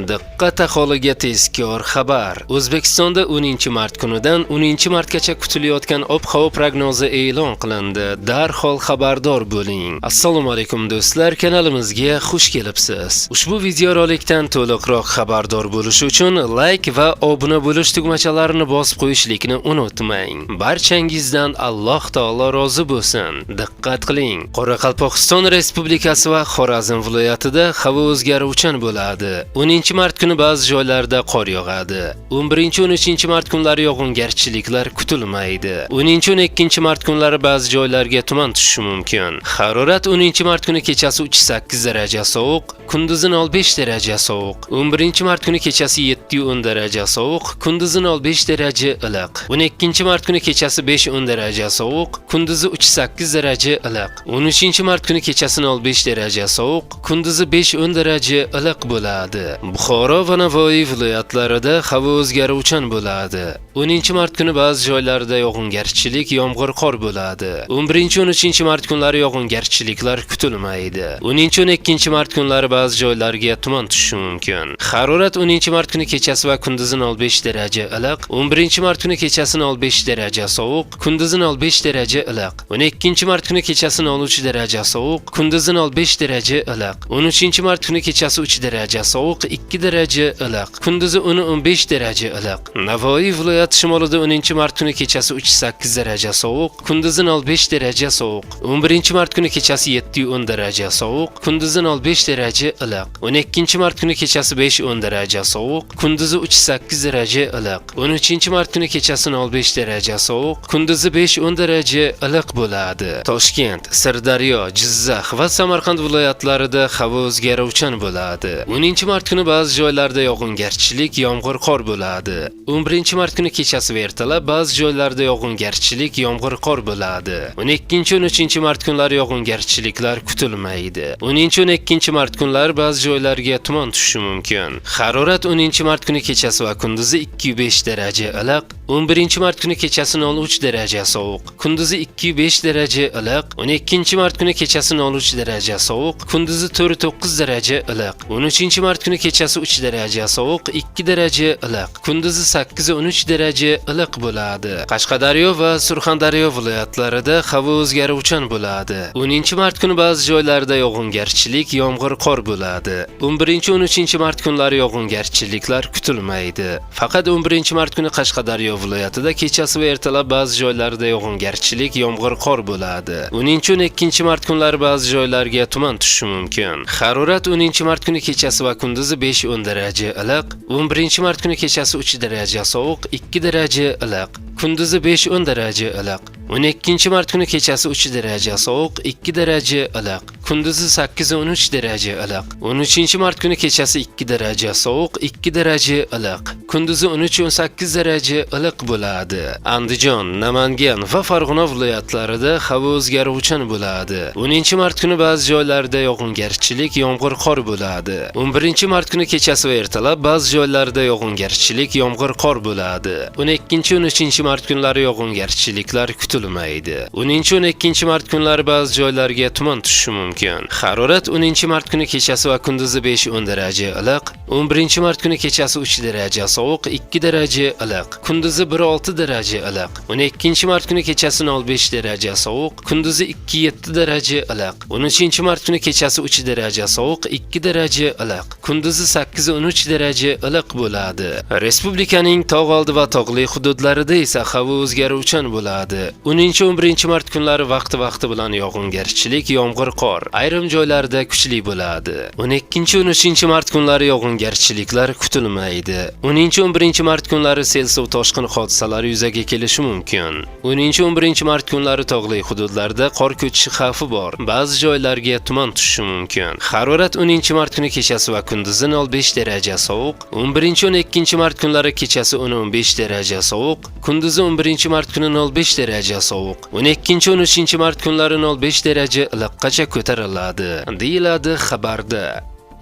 Diqqat aholiga tezkor xabar. O'zbekistonda 10-mart kunidan 10-martgacha kutilayotgan ob-havo prognozi e'lon qilindi. Darhol xabardor bo'ling. Assalomu alaykum do'stlar, kanalimizga xush kelibsiz. Ushbu videorolikdan to'liqroq xabardor bo'lish uchun like va obuna bo'lish tugmachalarini bosib qo'yishlikni unutmang. Barchangizdan Alloh taolo rozi bo'lsin. Diqqat qiling. Qoraqalpog'iston Respublikasi va Xorazm viloyatida havo o'zgaruvchan bo'ladi. 10-mart kuni ba'zi joylarda qor yog'adi. 11-13-mart kunlari yog'ingarchiliklar kutilmaydi. 10-12-mart kunlari ba'zi joylarga tuman tushishi mumkin. Harorat 10-mart kuni kechasi 3-8 daraja sovuq, kunduzi 0-5 daraja sovuq. 11-mart kuni kechasi 7-10 daraja sovuq, kunduzi 0-5 daraja iliq. 12-mart kuni kechasi 5-10 daraja sovuq, kunduzi 3-8 daraja iliq. 13-mart kuni kechasi 0-5 daraja sovuq, kunduzi 5-10 daraja iliq bo'ladi. Buxoro va Navoiy viloyatlarida havo o'zgaruvchan bo'ladi. 10-mart kuni ba'zi joylarda yog'ingarchilik, yomg'ir, qor bo'ladi. 11-13-mart kunlari yog'ingarchiliklar kutilmaydi. 10-12-mart kunlari ba'zi joylarga tuman tushishi mumkin. Harorat 10-mart kuni kechasi va kunduzi 0-5 daraja iliq. 11-mart kuni kechasi 0-5 daraja sovuq, kunduzi 0-5 daraja iliq. 12-mart kuni kechasi 0-3 daraja sovuq, kunduzi 0-5 daraja iliq. 13-mart kuni kechasi 3 daraja sovuq, 2 daraja iliq. Kunduzi 10-15 daraja iliq. Navoiy viloyati shimolida 10-mart kuni kechasi 3-8 daraja sovuq, kunduzi 0-5 daraja sovuq. 11-mart kuni kechasi 7-10 daraja sovuq, kunduzi 0-5 daraja iliq. 12-mart kuni kechasi 5-10 daraja sovuq, kunduzi 3-8 daraja iliq. 13-mart kuni kechasi 0-5 daraja sovuq, kunduzi 5-10 daraja iliq bo'ladi. Toshkent, Sirdaryo, Jizzax va Samarqand viloyatlarida havo o'zgaruvchan bo'ladi. 10-mart kuni ba'zi joylarda yog'ingarchilik, yomg'ir, qor bo'ladi. 11-mart kuni kechasi va ertalab ba'zi joylarda yog'ingarchilik, yomg'ir, qor bo'ladi. 12-13-mart kunlari yog'ingarchiliklar kutilmaydi. 10-12-mart kunlari ba'zi joylarga tuman tushishi mumkin. Harorat 10-mart kuni kechasi va kunduzi 2-5 daraja iliq. 11-mart kuni kechasi 0-3 daraja sovuq, kunduzi 2-5 daraja iliq. 12-mart kuni kechasi 0-3 daraja sovuq, kunduzi 4-9 daraja iliq. 13-mart kuni kechasi 3 daraja sovuq, 2 daraja iliq. Kunduzi 8-13 daraja iliq bo'ladi. Qashqadaryo va Surxondaryo viloyatlarida havo o'zgaruvchan bo'ladi. 10-mart kuni ba'zi joylarda yog'ingarchilik, yomg'ir, qor bo'ladi. 11-13-mart kunlari yog'ingarchiliklar kutilmaydi. Faqat 11-mart kuni Qashqadaryo viloyatida kechasi va ertalab ba'zi joylarda yog'ingarchilik, yomg'ir, qor bo'ladi. 10-12-mart kunlari ba'zi joylarga tuman tushishi mumkin. Harorat 10-mart kuni kechasi va kunduzi 5-10 daraja iliq. 11-mart kuni kechasi 3 daraja sovuq, 2 daraja iliq. Kunduzi 5-10 daraja iliq. 12-mart kuni kechasi 3 daraja sovuq, 2 daraja iliq. Kunduzi 8-13 daraja iliq. 13-mart kuni kechasi 2 daraja sovuq, 2 daraja iliq. Kunduzi 13-18 daraja iliq bo'ladi. Andijon, Namangan va Farg'ona viloyatlarida havo o'zgaruvchan bo'ladi. 10-mart kuni ba'zi joylarda yog'ingarchilik, yomg'ir, qor bo'ladi. 11-mart kuni kechasi va ertalab ba'zi joylarda yog'ingarchilik, yomg'ir, qor bo'ladi. 12-13-mart kunlari yog'ingarchiliklar kutilmaydi. 10-12-mart kunlari ba'zi joylarga tuman tushishi mumkin. Harorat 10-mart kuni kechasi va kunduzi 5-10 daraja iliq. 11-mart kuni kechasi 3 daraja sovuq, 2 daraja iliq. Kunduzi 1-6 daraja iliq. 12-mart kuni kechasi 0-5 daraja sovuq, kunduzi 2-7 daraja iliq. 13-mart kuni kechasi 3 daraja sovuq, 2 daraja iliq. Kunduzi 8-13 daraja iliq bo'ladi. Respublikaning tog' oldi va tog'li hududlarida esa havo o'zgaruvchan bo'ladi. 10-11-mart kunlari vaqti bilan yog'ingarchilik, yomg'ir, qor, ayrim joylarda kuchli bo'ladi. 12-13-mart kunlari yog'ingarchiliklar kutilmaydi. 10-11-mart kunlari sel suv toshqin hodisalari yuzaga kelishi mumkin. 10-11-mart kunlari tog'li hududlarda qor ko'chishi xavfi bor. Ba'zi joylarga tuman tushishi mumkin. Harorat 10-mart kuni kechasi va kunduzi 0-5 daraja sovuq. 11-12-mart kunlari kechasi 10-15 daraja sovuq, kunduzi 11-mart kuni 0-5 daraja sovuq. 12-13-mart kunlari 0-5 daraja iliqqacha ko'tariladi, deyiladi xabarda.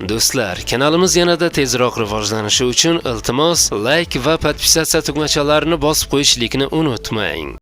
Do'stlar, kanalimiz yanada tezroq rivojlanishi uchun iltimos like va podpisatsiya tugmachalarini bosib qo'yishlikni unutmang.